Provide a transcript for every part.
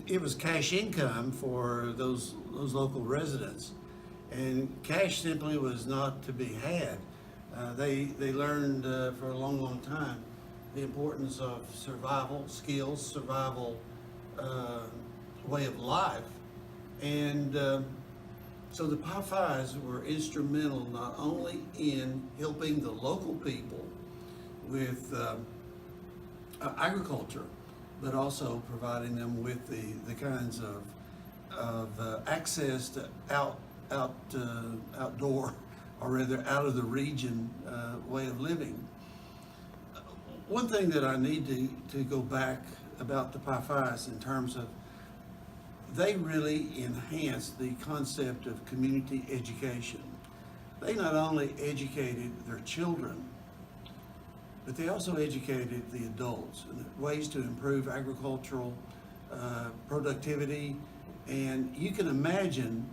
it was cash income for those local residents, and cash simply was not to be had. They learned for a long time the importance of survival skills, survival way of life, and so the Pi Phis were instrumental not only in helping the local people with agriculture, but also providing them with the kinds of access to outdoor, or rather out of the region way of living. One thing that I need to go back about the Pi Phis in terms of, they really enhanced the concept of community education. They not only educated their children, but they also educated the adults in ways to improve agricultural productivity. And you can imagine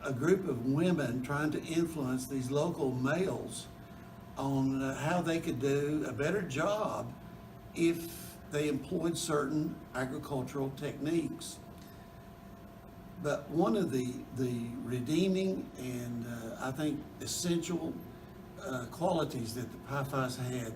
a group of women trying to influence these local males on how they could do a better job if they employed certain agricultural techniques. But one of the redeeming and I think essential qualities that the Pi Phis had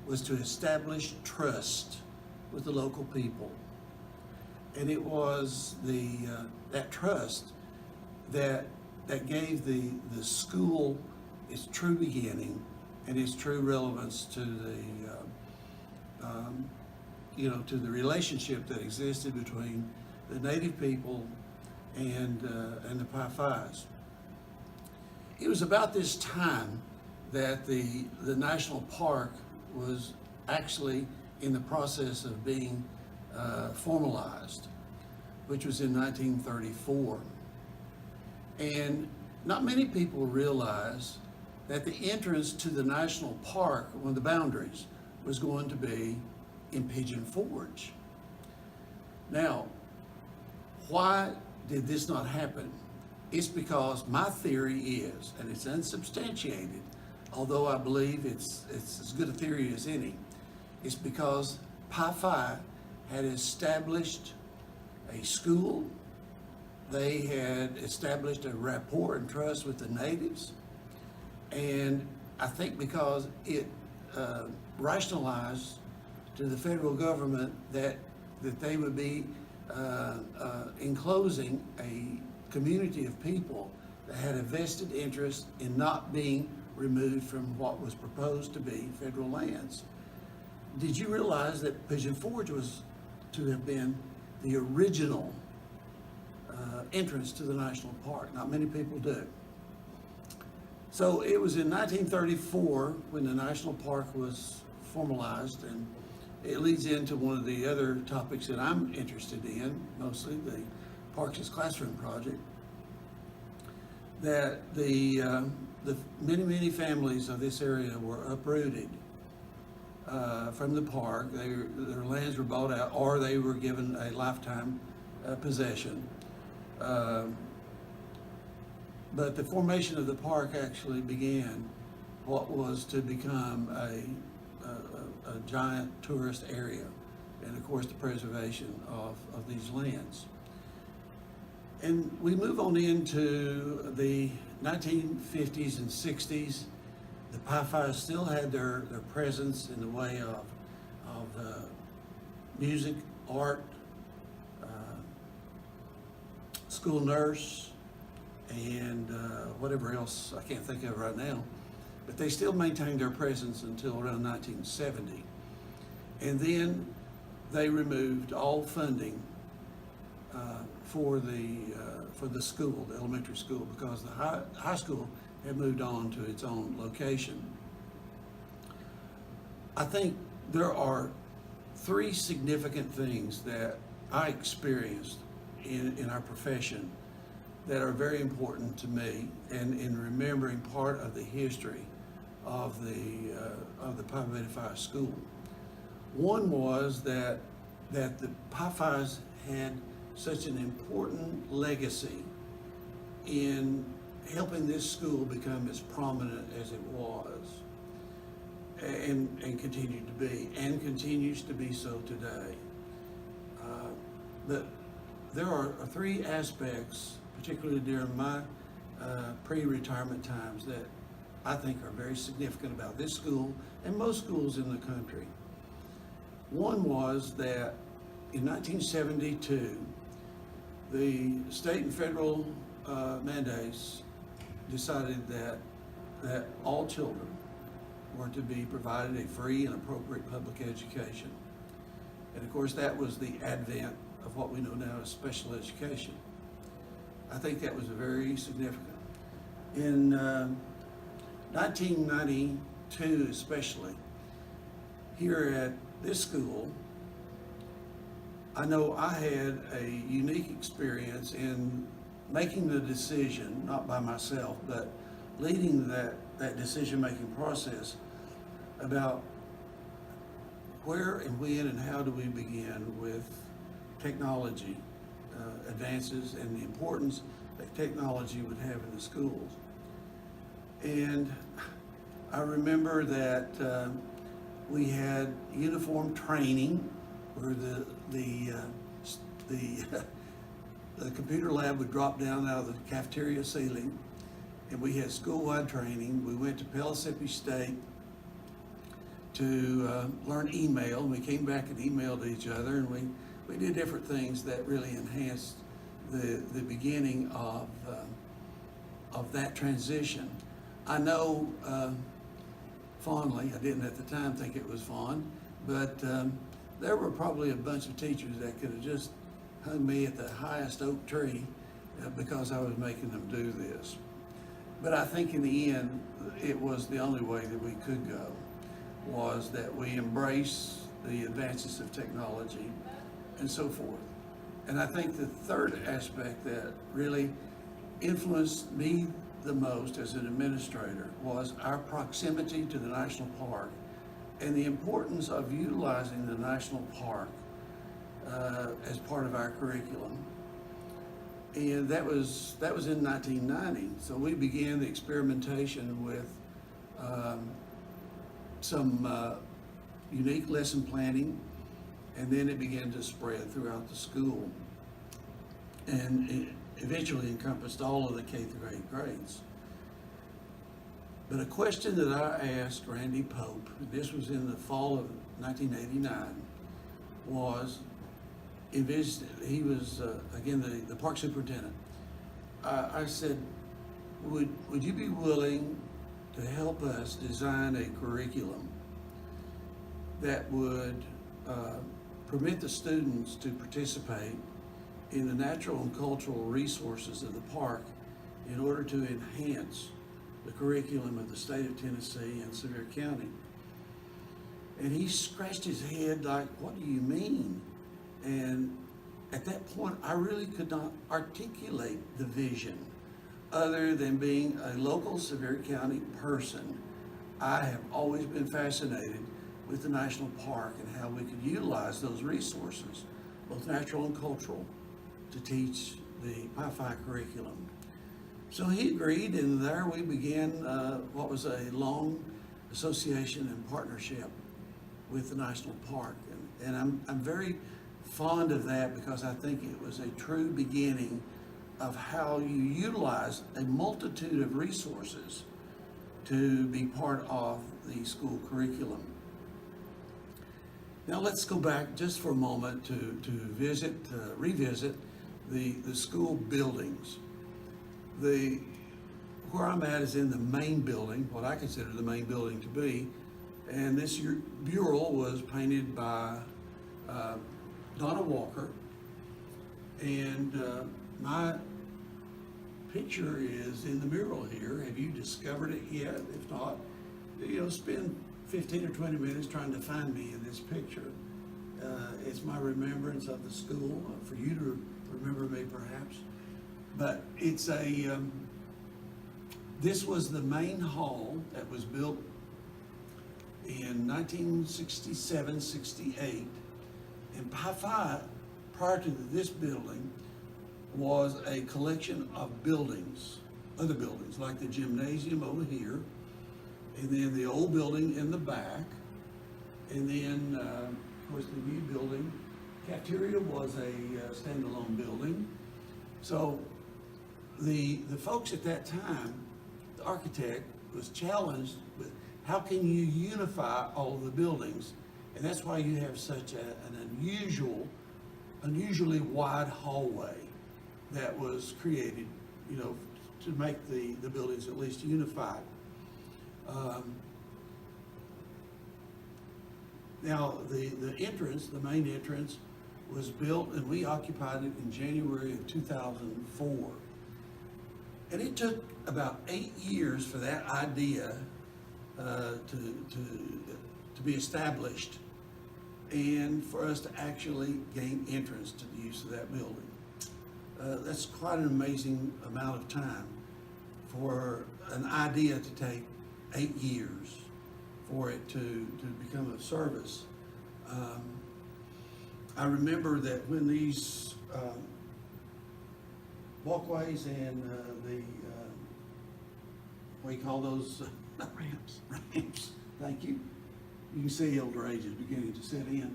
was to establish trust with the local people. And it was that trust that gave the school its true beginning and its true relevance to to the relationship that existed between the native people and the Pi Phis. It was about this time that the national park was actually in the process of being formalized, which was in 1934. And not many people realize that the entrance to the national park, one of the boundaries, was going to be in Pigeon Forge. Now, why did this not happen? It's because my theory is, and it's unsubstantiated, although I believe it's as good a theory as any, it's because Pi Phi had established a school, they had established a rapport and trust with the natives, and I think because it rationalized to the federal government that they would be enclosing a community of people that had a vested interest in not being removed from what was proposed to be federal lands. Did you realize that Pigeon Forge was to have been the original entrance to the national park? Not many people do. So it was in 1934 when the national park was formalized, and it leads into one of the other topics that I'm interested in, mostly the Parks as Classroom project, that the many families of this area were uprooted from the park. Their lands were bought out, or they were given a lifetime possession. But the formation of the park actually began what was to become a giant tourist area, and of course the preservation of these lands. And we move on into the 1950s and 60s. The Pi Phi still had their presence in the way of music, art, school nurse, and whatever else I can't think of right now. But they still maintained their presence until around 1970. And then they removed all funding for the school, the elementary school, because the high school had moved on to its own location. I think there are three significant things that I experienced in our profession that are very important to me, and in remembering part of the history of the Pi Beta Phi school. One was that the Pi Phis had such an important legacy in helping this school become as prominent as it was, and continued to be, and continues to be so today. But there are three aspects, particularly during my pre-retirement times, that I think are very significant about this school and most schools in the country. One was that in 1972, the state and federal mandates decided that all children were to be provided a free and appropriate public education. And of course, that was the advent of what we know now as special education. I think that was very significant. In 1992 especially, here at this school, I know I had a unique experience in making the decision, not by myself, but leading that decision-making process about where and when and how do we begin with technology advances and the importance that technology would have in the schools. And I remember that we had uniform training where the computer lab would drop down out of the cafeteria ceiling, and we had school-wide training. We went to Pellissippi State to learn email. We came back and emailed each other, and we did different things that really enhanced the beginning of that transition. I know fondly, I didn't at the time think it was fond, but there were probably a bunch of teachers that could have just hung me at the highest oak tree because I was making them do this. But I think in the end, it was the only way that we could go, was that we embrace the advances of technology and so forth. And I think the third aspect that really influenced me the most as an administrator was our proximity to the national park and the importance of utilizing the national park as part of our curriculum. And that was in 1990. So we began the experimentation with some unique lesson planning, and then it began to spread throughout the school. And it eventually encompassed all of the K through 8 grades. But a question that I asked Randy Pope, this was in the fall of 1989, was, he was, again, the park superintendent. I said, would you be willing to help us design a curriculum that would permit the students to participate in the natural and cultural resources of the park in order to enhance the curriculum of the state of Tennessee and Sevier County? And he scratched his head like, what do you mean? And at that point, I really could not articulate the vision. Other than being a local Sevier County person, I have always been fascinated with the national park and how we could utilize those resources, both natural and cultural, to teach the Pi Phi curriculum. So he agreed, and there we began what was a long association and partnership with the national park. And I'm very fond of that because I think it was a true beginning of how you utilize a multitude of resources to be part of the school curriculum. Now let's go back just for a moment to revisit the school buildings. Where I'm at is in the main building, what I consider the main building to be, and this mural was painted by Donna Walker, and my picture is in the mural here. Have you discovered it yet? If not, spend 15 or 20 minutes trying to find me in this picture. It's my remembrance of the school, for you to remember me perhaps. But it's this was the main hall that was built in 1967, 68. And Pi Phi, prior to this building, was a collection of buildings, other buildings, like the gymnasium over here, and then the old building in the back, and then, of course, the new building Cafeteria was a standalone building. So the folks at that time, the architect was challenged with how can you unify all of the buildings? And that's why you have such an unusually wide hallway that was created, you know, to make the buildings at least unified. Now, the entrance, the main entrance, was built and we occupied it in January of 2004. And it took about 8 years for that idea to be established and for us to actually gain entrance to the use of that building. That's quite an amazing amount of time for an idea to take 8 years for it to become a service. I remember that when these walkways and what do you call those? Ramps. Ramps, thank you. You can see older age is beginning to set in.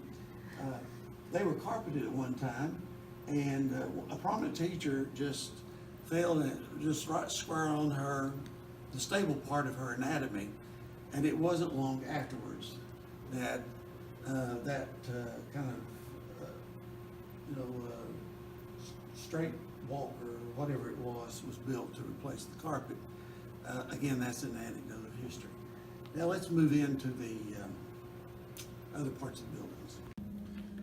They were carpeted at one time, and a prominent teacher just fell and just right square on the stable part of her anatomy, and it wasn't long afterwards that kind of straight walk or whatever it was built to replace the carpet. Again, that's an anecdote of history. Now let's move into the other parts of the buildings.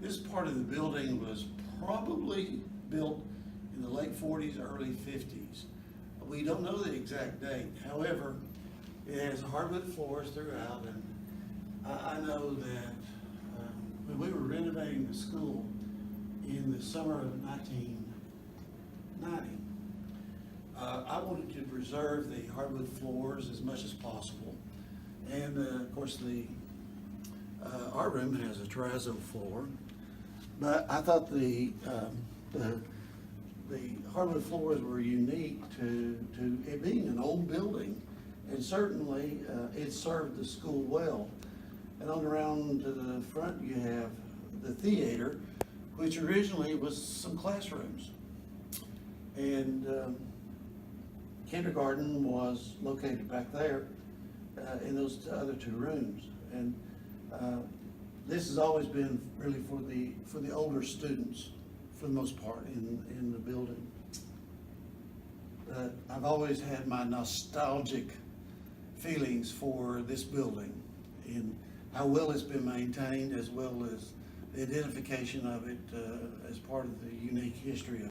This part of the building was probably built in the late 40s, early 50s. We don't know the exact date. However, it has hardwood floors throughout, and I know that when we were renovating the school in the summer of 1990, I wanted to preserve the hardwood floors as much as possible. And of course, our room has a terrazzo floor, but I thought the hardwood floors were unique to it being an old building, and certainly it served the school well. And on around to the front, you have the theater, which originally was some classrooms. And kindergarten was located back there in those other two rooms. And this has always been really for the older students, for the most part, in the building. I've always had my nostalgic feelings for this building and how well it's been maintained, as well as the identification of it as part of the unique history of